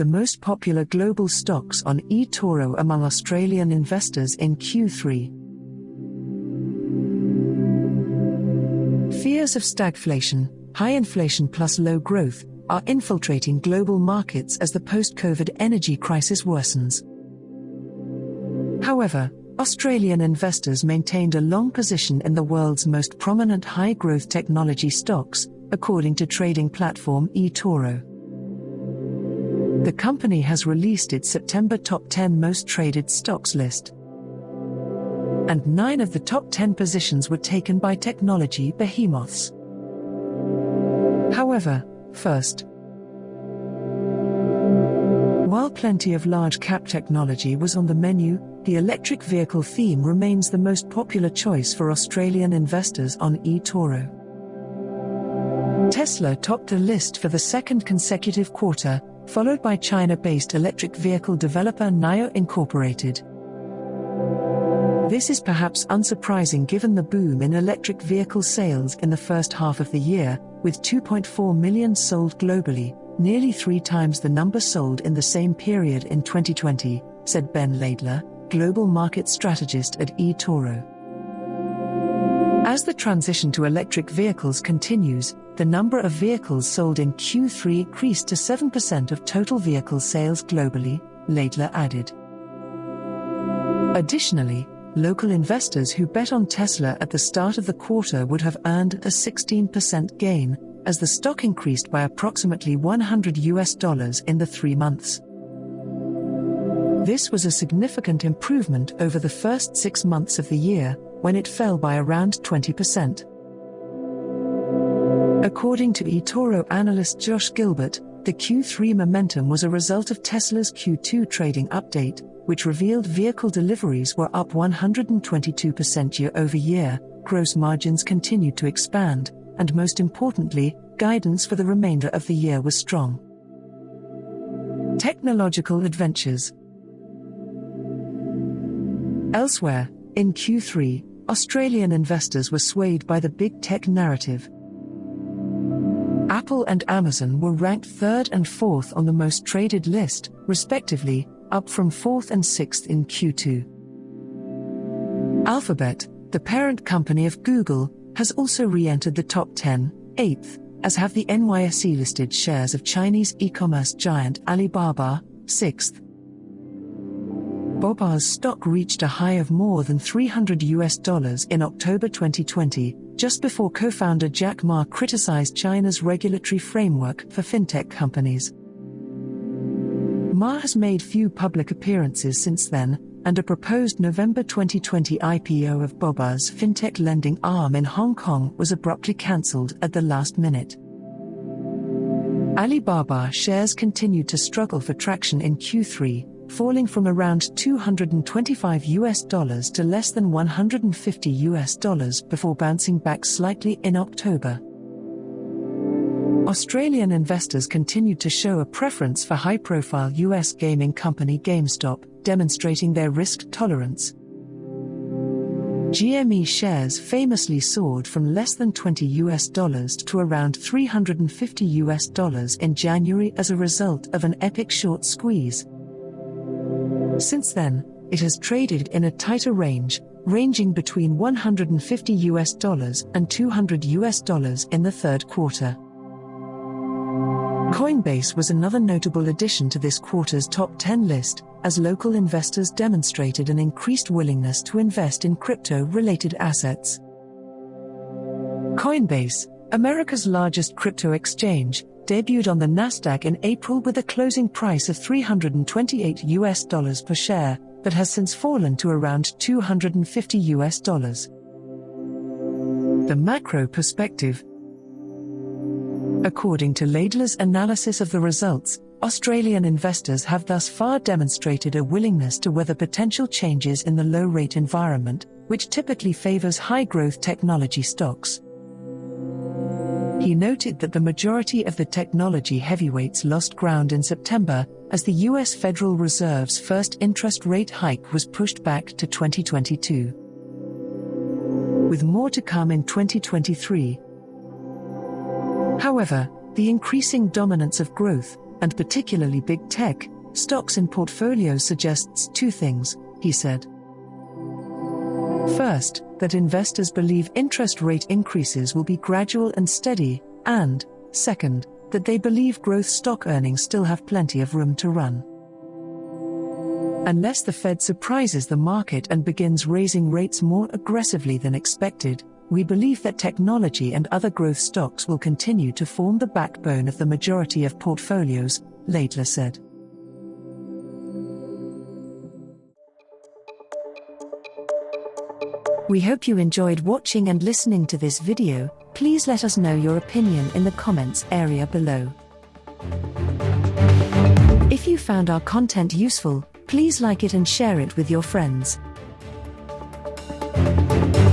the most popular global stocks on eToro among Australian investors in Q3. Fears of stagflation, high inflation plus low growth, are infiltrating global markets as the post-COVID energy crisis worsens. However, Australian investors maintained a long position in the world's most prominent high-growth technology stocks, according to trading platform eToro. The company has released its September top 10 most traded stocks list. And 9 of the top 10 positions were taken by technology behemoths. However, first, while plenty of large-cap technology was on the menu, the electric vehicle theme remains the most popular choice for Australian investors on eToro. Tesla topped the list for the second consecutive quarter, followed by China-based electric vehicle developer NIO Incorporated. This is perhaps unsurprising given the boom in electric vehicle sales in the first half of the year, with 2.4 million sold globally, nearly 3 times the number sold in the same period in 2020, said Ben Laidler, global market strategist at eToro. As the transition to electric vehicles continues, the number of vehicles sold in Q3 increased to 7% of total vehicle sales globally, Laidler added. Additionally, local investors who bet on Tesla at the start of the quarter would have earned a 16% gain, as the stock increased by approximately $100 in the 3 months. This was a significant improvement over the first 6 months of the year, when it fell by around 20%. According to eToro analyst Josh Gilbert, the Q3 momentum was a result of Tesla's Q2 trading update, which revealed vehicle deliveries were up 122% year-over-year, gross margins continued to expand, and most importantly, guidance for the remainder of the year was strong. Technological adventures. Elsewhere, in Q3, Australian investors were swayed by the big tech narrative. Apple and Amazon were ranked 3rd and 4th on the most traded list, respectively, up from 4th and 6th in Q2. Alphabet, the parent company of Google, has also re-entered the top 10, 8th, as have the NYSE-listed shares of Chinese e-commerce giant Alibaba, 6th. Boba's stock reached a high of more than $300 in October 2020, just before co-founder Jack Ma criticized China's regulatory framework for fintech companies. Ma has made few public appearances since then, and a proposed November 2020 IPO of Boba's fintech lending arm in Hong Kong was abruptly cancelled at the last minute. Alibaba shares continued to struggle for traction in Q3, falling from around $225 to less than $150 before bouncing back slightly in October. Australian investors continued to show a preference for high-profile US gaming company GameStop, demonstrating their risk tolerance. GME shares famously soared from less than $20 to around $350 in January as a result of an epic short squeeze. Since then, it has traded in a tighter range, ranging between $150 and $200 in the third quarter. Coinbase was another notable addition to this quarter's top 10 list, as local investors demonstrated an increased willingness to invest in crypto-related assets. Coinbase, America's largest crypto exchange, debuted on the Nasdaq in April with a closing price of $328 per share, but has since fallen to around $250. The macro perspective. According to Laidler's analysis of the results, Australian investors have thus far demonstrated a willingness to weather potential changes in the low-rate environment, which typically favors high-growth technology stocks. He noted that the majority of the technology heavyweights lost ground in September, as the US Federal Reserve's first interest rate hike was pushed back to 2022. With more to come in 2023. However, the increasing dominance of growth, and particularly big tech, stocks in portfolios suggests two things, he said. First, that investors believe interest rate increases will be gradual and steady, and, second, that they believe growth stock earnings still have plenty of room to run. Unless the Fed surprises the market and begins raising rates more aggressively than expected, we believe that technology and other growth stocks will continue to form the backbone of the majority of portfolios, Laidler said. We hope you enjoyed watching and listening to this video. Please let us know your opinion in the comments area below. If you found our content useful, please like it and share it with your friends.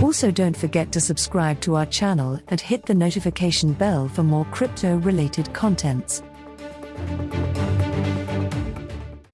Also, don't forget to subscribe to our channel and hit the notification bell for more crypto-related contents.